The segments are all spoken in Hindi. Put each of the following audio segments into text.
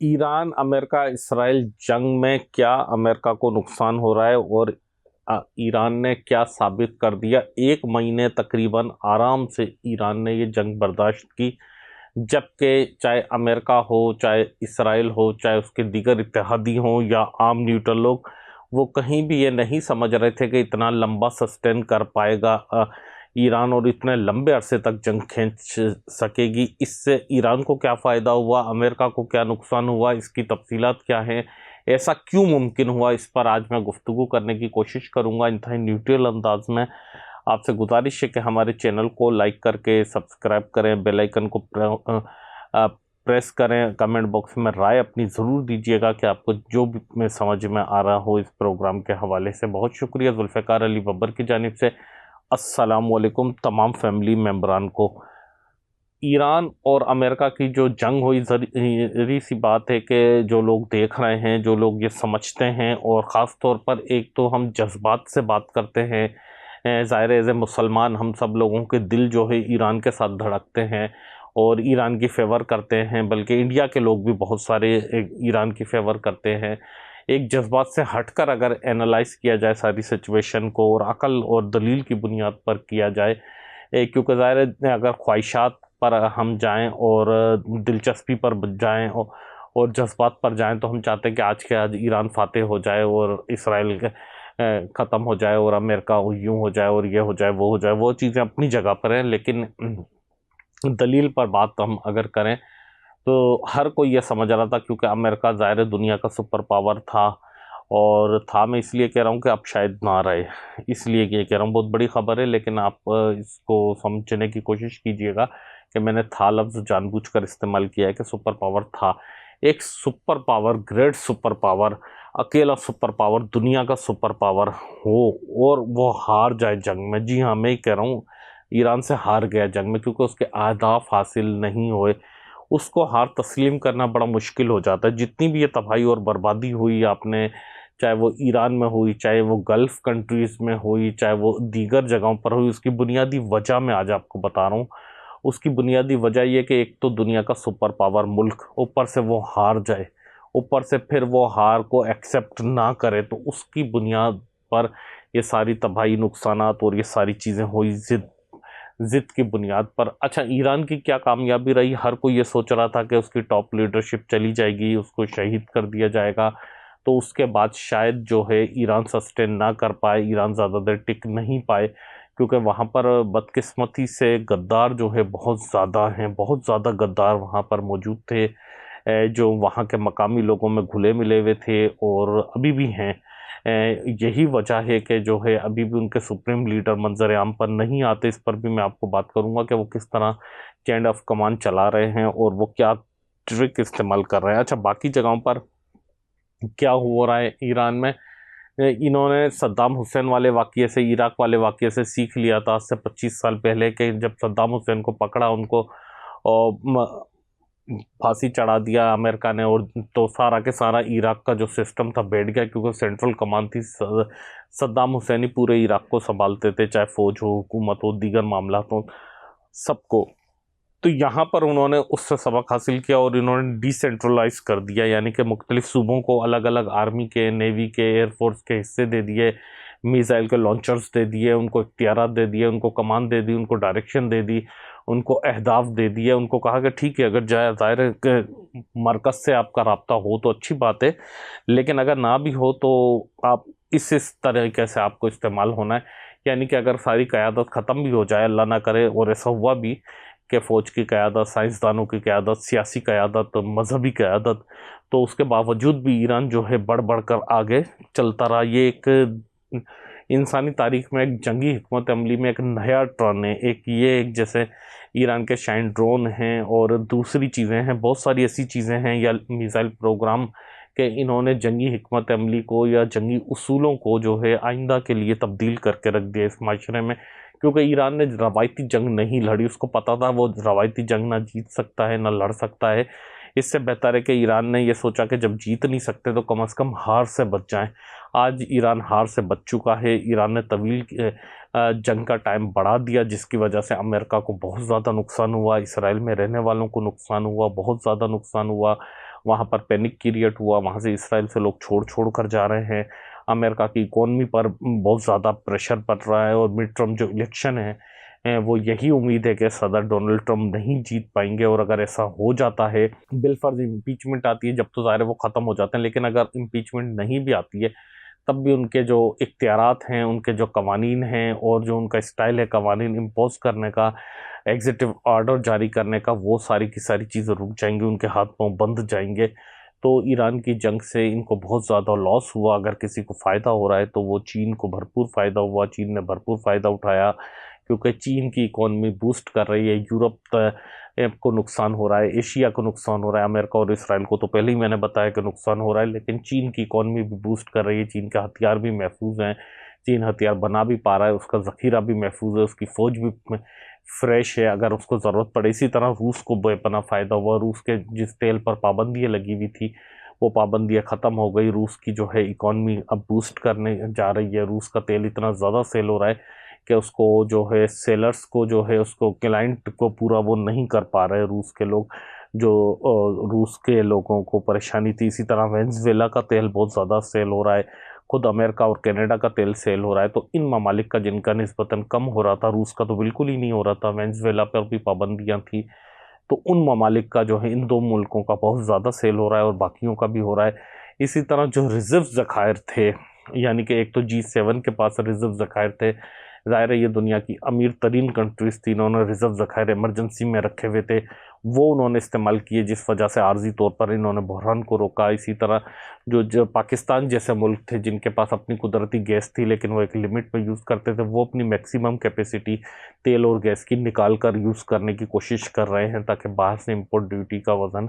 ईरान अमेरिका इसराइल जंग में क्या अमेरिका को नुकसान हो रहा है और ईरान ने क्या साबित कर दिया। एक महीने तकरीबन आराम से ईरान ने ये जंग बर्दाश्त की, जबकि चाहे अमेरिका हो, चाहे इसराइल हो, चाहे उसके दीगर इत्तेहादी हों या आम न्यूट्रल लोग, वो कहीं भी ये नहीं समझ रहे थे कि इतना लंबा सस्टेन कर पाएगा ईरान और इतने लंबे अरसे तक जंग खींच सकेगी। इससे ईरान को क्या फ़ायदा हुआ, अमेरिका को क्या नुकसान हुआ, इसकी तफसीलात क्या हैं, ऐसा क्यों मुमकिन हुआ, इस पर आज मैं गुफ्तगू करने की कोशिश करूंगा इंतहाई न्यूट्रल अंदाज में। आपसे गुजारिश है कि हमारे चैनल को लाइक करके सब्सक्राइब करें, बेल आइकन को प्रेस करें, कमेंट बॉक्स में राय अपनी ज़रूर दीजिएगा कि आपको जो भी में समझ में आ रहा हो इस प्रोग्राम के हवाले से। बहुत शुक्रिया जुल्फ़िकार अली बब्बर की जानिब से। अस्सलाम वालेकुम तमाम फैमिली मेम्बरान को। ईरान और अमेरिका की जो जंग हुई, ज़री सी बात है कि जो लोग देख रहे हैं, जो लोग ये समझते हैं, और ख़ास तौर पर एक तो हम जज्बात से बात करते हैं, ज़ाहिर एज़ ए मुसलमान हम सब लोगों के दिल जो है ईरान के साथ धड़कते हैं और ईरान की फेवर करते हैं, बल्कि इंडिया के लोग भी बहुत सारे ईरान की फेवर करते हैं। एक जज्बात से हटकर अगर एनालाइज किया जाए सारी सिचुएशन को और अकल और दलील की बुनियाद पर किया जाए, क्योंकि ज़ाहिर है अगर ख्वाहिशात पर हम जाएं और दिलचस्पी पर जाएं और जज्बात पर जाएं, तो हम चाहते हैं कि आज के आज ईरान फातेह हो जाए और इसराइल ख़त्म हो जाए और अमेरिका यूं हो जाए और ये हो जाए वो हो जाए। वो चीज़ें अपनी जगह पर हैं, लेकिन दलील पर बात हम अगर करें तो हर कोई ये समझ रहा था, क्योंकि अमेरिका ज़ाहिर दुनिया का सुपर पावर था, और था मैं इसलिए कह रहा हूँ कि अब शायद ना रहे, इसलिए ये कह रहा हूँ। बहुत बड़ी खबर है, लेकिन आप इसको समझने की कोशिश कीजिएगा कि मैंने था लफ्ज़ जानबूझकर इस्तेमाल किया है कि सुपर पावर था। एक super power, great super power, अकेला सुपर पावर, दुनिया का सुपर पावर हो और वो हार जाए जंग में। जी हाँ, मैं ही कह रहा हूँ, ईरान से हार गया जंग में, क्योंकि उसके अहदाफ हासिल नहीं हुए। उसको हार तस्लीम करना बड़ा मुश्किल हो जाता है। जितनी भी ये तबाही और बर्बादी हुई आपने, चाहे वो ईरान में हुई, चाहे वो गल्फ़ कंट्रीज़ में हुई, चाहे वो दीगर जगहों पर हुई, उसकी बुनियादी वजह मैं आज आपको बता रहा हूँ। उसकी बुनियादी वजह ये कि एक तो दुनिया का सुपर पावर मुल्क, ऊपर से वो हार जाए, ऊपर से फिर वो हार को एक्सेप्ट ना करे, तो उसकी बुनियाद पर ये सारी तबाही, नुकसानात और ये सारी चीज़ें हुई ज़िद ज़िद की बुनियाद पर। अच्छा, ईरान की क्या कामयाबी रही? हर कोई ये सोच रहा था कि उसकी टॉप लीडरशिप चली जाएगी, उसको शहीद कर दिया जाएगा, तो उसके बाद शायद जो है ईरान सस्टेन ना कर पाए, ईरान ज़्यादा देर टिक नहीं पाए, क्योंकि वहाँ पर बदकिस्मती से गद्दार जो है बहुत ज़्यादा हैं, बहुत ज़्यादा गद्दार वहाँ पर मौजूद थे, जो वहाँ के मकामी लोगों में घुले मिले हुए थे और अभी भी हैं। यही वजह है कि जो है अभी भी उनके सुप्रीम लीडर मंजर आम पर नहीं आते। इस पर भी मैं आपको बात करूंगा कि वो किस तरह चेंज ऑफ कमांड चला रहे हैं और वो क्या ट्रिक इस्तेमाल कर रहे हैं। अच्छा, बाकी जगहों पर क्या हो रहा है ईरान में? इन्होंने सद्दाम हुसैन वाले वाक़ये से, इराक वाले वाक़ये से सीख लिया था आज से 25 साल पहले, कि जब सद्दाम हुसैन को पकड़ा, उनको फांसी चढ़ा दिया अमेरिका ने, और तो सारा के सारा इराक का जो सिस्टम था बैठ गया, क्योंकि सेंट्रल कमान थी। सद्दाम हुसैन ही पूरे इराक को संभालते थे, चाहे फौज हो, हुकूमत हो, दीगर मामला हो, सबको। तो यहाँ पर उन्होंने उससे सबक हासिल किया और इन्होंने डिसेंट्रलाइज कर दिया, यानी कि मुख्तलिफ सूबों को अलग अलग आर्मी के, नेवी के, एयरफोर्स के हिस्से दे दिए, मिसाइल के लॉन्चर्स दे दिए, उनको इख्तियारात दे दिए, उनको कमान दे दी, उनको डायरेक्शन दे दी, उनको अहदाफ दे दिए। उनको कहा कि ठीक है, अगर ज़ाहिर है कि मरकज़ से आपका राब्ता हो तो अच्छी बात है, लेकिन अगर ना भी हो तो आप इस तरीके से आपको इस्तेमाल होना है। यानी कि अगर सारी क़यादत ख़त्म भी हो जाए, अल्लाह ना करे और ऐसा हुआ भी कि फ़ौज की क़यादत, साइंसदानों की क़यादत, सियासी क़यादत, मजहबी क़यादत, तो उसके बावजूद भी ईरान जो है बढ़ बढ़ कर आगे चलता रहा। ये एक इंसानी तारीख में एक जंगी हिकमत अमली में एक नया टर्न है। एक जैसे ईरान के शाइन ड्रोन हैं और दूसरी चीज़ें हैं, बहुत सारी ऐसी चीज़ें हैं, या मिसाइल प्रोग्राम के इन्होंने जंगी हिकमत अमली को या जंगी उसूलों को जो है आइंदा के लिए तब्दील करके रख दिया इस माशरे में। क्योंकि ईरान ने रवायती जंग नहीं लड़ी, उसको पता था वो रवायती जंग ना जीत सकता है ना लड़ सकता है। इससे बेहतर है कि ईरान ने यह सोचा कि जब जीत नहीं सकते तो कम से कम हार से बच जाएं। आज ईरान हार से बच चुका है। ईरान ने तवील जंग का टाइम बढ़ा दिया, जिसकी वजह से अमेरिका को बहुत ज़्यादा नुकसान हुआ, इसराइल में रहने वालों को नुकसान हुआ, बहुत ज़्यादा नुकसान हुआ, वहाँ पर पैनिक क्रिएट हुआ, वहाँ से इसराइल से लोग छोड़ कर जा रहे हैं। अमेरिका की इकोनॉमी पर बहुत ज़्यादा प्रेशर पड़ रहा है और मिड टर्म जो इलेक्शन है वो यही उम्मीद है कि सदर डोनाल्ड ट्रंप नहीं जीत पाएंगे। और अगर ऐसा हो जाता है, बिलफर्ज इम्पीचमेंट आती है जब तो ज़ाहिर है वो ख़त्म हो जाते हैं, लेकिन अगर इम्पीचमेंट नहीं भी आती है तब भी उनके जो इख्तियारात हैं, उनके जो कवानीन हैं और जो उनका स्टाइल है कवानीन इम्पोज करने का, एग्जीक्यूटिव ऑर्डर जारी करने का, वो सारी की सारी चीज़ें रुक जाएंगी, उनके हाथ पांव बंद जाएंगे। तो ईरान की जंग से इनको बहुत ज़्यादा लॉस हुआ। अगर किसी को फ़ायदा हो रहा है तो वो चीन को भरपूर फ़ायदा हुआ, चीन ने भरपूर फ़ायदा उठाया क्योंकि चीन की इकॉनमी बूस्ट कर रही है। यूरोप को नुकसान हो रहा है, एशिया को नुकसान हो रहा है, अमेरिका और इसराइल को तो पहले ही मैंने बताया कि नुकसान हो रहा है, लेकिन चीन की इकॉनमी भी बूस्ट कर रही है। चीन के हथियार भी महफूज हैं, चीन हथियार बना भी पा रहा है, उसका ज़ख़ीरा भी महफूज है, उसकी फ़ौज भी फ्रेश है अगर उसको ज़रूरत पड़े। इसी तरह रूस को बेपना फ़ायदा हुआ। रूस के जिस तेल पर पाबंदियाँ लगी हुई थी वो पाबंदियाँ ख़त्म हो गई। रूस की जो है इकॉनमी अब बूस्ट करने जा रही है। रूस का तेल इतना ज़्यादा सेल हो रहा है कि उसको जो है सेलर्स को जो है उसको क्लाइंट को पूरा वो नहीं कर पा रहे रूस के लोग, जो रूस के लोगों को परेशानी थी। इसी तरह वेनेजुएला का तेल बहुत ज़्यादा सेल हो रहा है, खुद अमेरिका और कनाडा का तेल सेल हो रहा है। तो इन ममालिक का जिनका निस्बतन कम हो रहा था, रूस का तो बिल्कुल ही नहीं हो रहा था, वेनेजुएला पर भी पाबंदियाँ थी, तो उन ममालिक का जो है इन दो मुल्कों का बहुत ज़्यादा सेल हो रहा है और बाकियों का भी हो रहा है। इसी तरह जो रिजर्व ज़खायर थे, यानी कि एक तो G7 के पास रिजर्व ज़खायर थे, ज़ाहिर है ये दुनिया की अमीर तरीन कंट्रीज़ थी, इन्होंने रिजर्व ज़खायर इमरजेंसी में रखे हुए थे, वो उन्होंने इस्तेमाल किए, जिस वजह से आर्जी तौर पर इन्होंने बहरान को रोका। इसी तरह जो पाकिस्तान जैसे मुल्क थे जिनके पास अपनी कुदरती गैस थी लेकिन वो एक लिमिट में यूज़ करते थे, वो अपनी मैक्सिमम कैपेसिटी तेल और गैस की निकाल कर यूज़ करने की कोशिश कर रहे हैं ताकि बाहर से इम्पोर्ट ड्यूटी का वज़न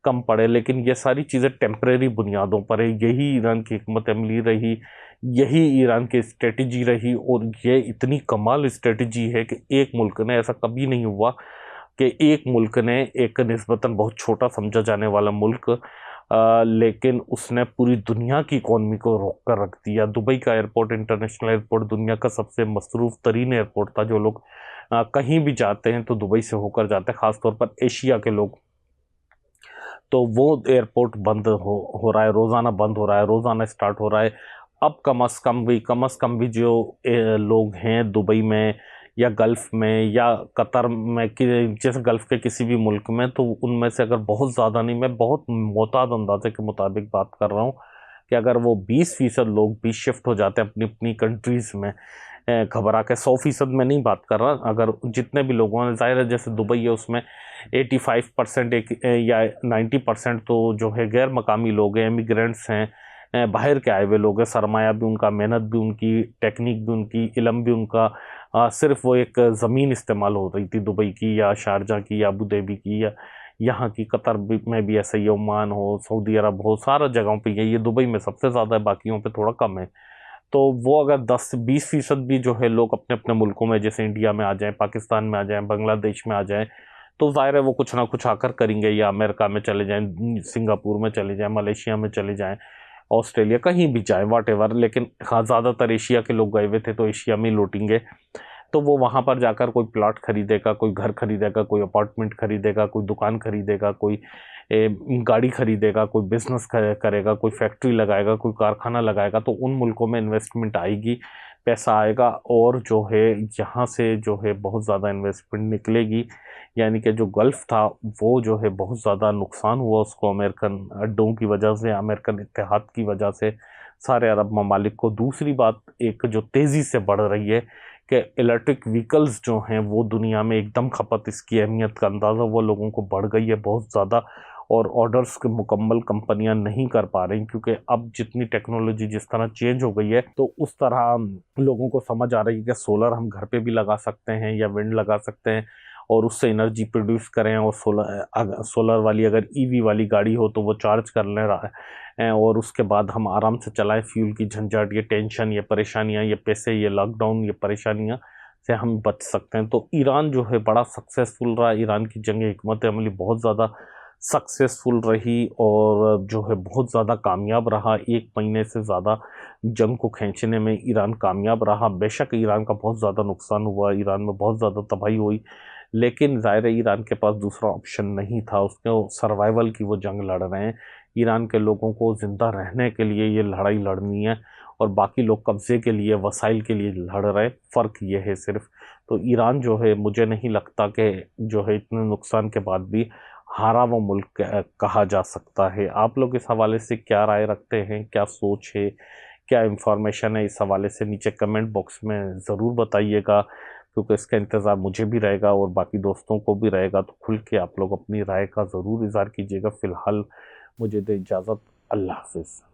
कम पड़े। लेकिन ये सारी चीज़ें टेम्परेरी बुनियादों पर है। यही ईरान की हिकमत अमली रही, यही ईरान की स्ट्रेटजी रही, और ये इतनी कमाल स्ट्रेटजी है कि एक मुल्क ने, ऐसा कभी नहीं हुआ कि एक मुल्क ने, एक निस्बतन बहुत छोटा समझा जाने वाला मुल्क, लेकिन उसने पूरी दुनिया की इकॉनमी को रोक कर रख दिया। दुबई का एयरपोर्ट, इंटरनेशनल एयरपोर्ट, दुनिया का सबसे मसरूफ़ तरीन एयरपोर्ट था। जो लोग कहीं भी जाते हैं तो दुबई से होकर जाते हैं, ख़ासतौर पर एशिया के लोग। तो वो एयरपोर्ट बंद हो रहा है, रोज़ाना बंद हो रहा है, रोज़ाना स्टार्ट हो रहा है। अब कम अज़ कम भी जो लोग हैं दुबई में या गल्फ़ में या कतर में, कि जैसे गल्फ़ के किसी भी मुल्क में, तो उनमें से अगर बहुत ज़्यादा नहीं, मैं बहुत मोहताद अंदाजे के मुताबिक बात कर रहा हूँ कि अगर वो 20% लोग भी शिफ्ट हो जाते हैं अपनी अपनी कंट्रीज़ में, घबरा के, 100% में नहीं बात कर रहा, अगर जितने भी लोगों ने, ज़ाहिर है जैसे दुबई है उसमें 85% या 90% तो जो है गैर मकामी लोग हैं, इमिग्रेंट्स हैं, बाहर के आए हुए लोग हैं। सरमाया भी उनका, मेहनत भी उनकी, टेक्निक भी उनकी, इल्म भी उनका, सिर्फ वो एक ज़मीन इस्तेमाल हो रही थी दुबई की या शारजा की या अबू धाबी की या यहाँ की, कतर में भी ऐसा ही, ओमान हो, सऊदी अरब हो, सारा जगहों पे ये दुबई में सबसे ज़्यादा है, बाकियों पे थोड़ा कम है। तो वो अगर 10 से 20% भी जो है लोग अपने अपने मुल्कों में, जैसे इंडिया में आ जाएं, पाकिस्तान में आ जाएं, बांग्लादेश में आ जाएं, तो ज़ाहिर है वो कुछ ना कुछ आकर करेंगे, या अमेरिका में चले जाएं, सिंगापुर में चले जाएं, मलेशिया में चले जाएं, ऑस्ट्रेलिया, कहीं भी जाएं, वाट एवर। लेकिन हाँ, ज़्यादातर एशिया के लोग गए हुए थे तो एशिया में ही लौटेंगे। तो वो वहाँ पर जाकर कोई प्लॉट खरीदेगा, कोई घर खरीदेगा, कोई अपार्टमेंट खरीदेगा, कोई दुकान खरीदेगा, कोई गाड़ी खरीदेगा, कोई बिजनेस करेगा, कोई फैक्ट्री लगाएगा, कोई कारखाना लगाएगा। तो उन मुल्कों में इन्वेस्टमेंट आएगी, पैसा आएगा, और जो है यहाँ से जो है बहुत ज़्यादा इन्वेस्टमेंट निकलेगी। यानी कि जो गल्फ़ था वो जो है बहुत ज़्यादा नुकसान हुआ उसको, अमेरिकन अड्डों की वजह से, अमेरिकन इत्तेहाद की वजह से, सारे अरब ममालिक को। दूसरी बात एक जो तेज़ी से बढ़ रही है कि इलेक्ट्रिक व्हीकल्स जो हैं वो दुनिया में एकदम खपत, इसकी अहमियत का अंदाज़ा वो लोगों को बढ़ गई है बहुत ज़्यादा, और ऑर्डर्स के मुकम्मल कंपनियां नहीं कर पा रही, क्योंकि अब जितनी टेक्नोलॉजी जिस तरह चेंज हो गई है तो उस तरह लोगों को समझ आ रही है कि सोलर हम घर पे भी लगा सकते हैं या विंड लगा सकते हैं और उससे एनर्जी प्रोड्यूस करें, और सोलर वाली अगर ईवी वाली गाड़ी हो तो वो चार्ज कर लें रहा है, और उसके बाद हम आराम से चलाएं। फ्यूल की झंझट, ये टेंशन, ये परेशानियां, ये पैसे, ये लॉकडाउन, ये परेशानियां से हम बच सकते हैं। तो ईरान जो है बड़ा सक्सेसफुल रहा, ईरान की जंग हिकमत अमली बहुत ज़्यादा सक्सेसफुल रही और जो है बहुत ज़्यादा कामयाब रहा। 1 महीने से ज़्यादा जंग को खींचने में ईरान कामयाब रहा। बेशक ईरान का बहुत ज़्यादा नुकसान हुआ, ईरान में बहुत ज़्यादा तबाही हुई, लेकिन ज़ाहिर है ईरान के पास दूसरा ऑप्शन नहीं था, उसके सर्वाइवल की वो जंग लड़ रहे हैं। ईरान के लोगों को ज़िंदा रहने के लिए ये लड़ाई लड़नी है और बाकी लोग कब्ज़े के लिए, वसाइल के लिए लड़ रहे हैं, फ़र्क ये है सिर्फ। तो ईरान जो है, मुझे नहीं लगता कि जो है इतने नुकसान के बाद भी हारा वो मुल्क कहा जा सकता है। आप लोग इस हवाले से क्या राय रखते हैं, क्या सोच है, क्या इंफॉर्मेशन है, इस हवाले से नीचे कमेंट बॉक्स में ज़रूर बताइएगा, क्योंकि इसका इंतज़ार मुझे भी रहेगा और बाकी दोस्तों को भी रहेगा। तो खुल के आप लोग अपनी राय का ज़रूर इज़हार कीजिएगा। फ़िलहाल मुझे दे इजाज़त। अल्लाह हाफ़िज़।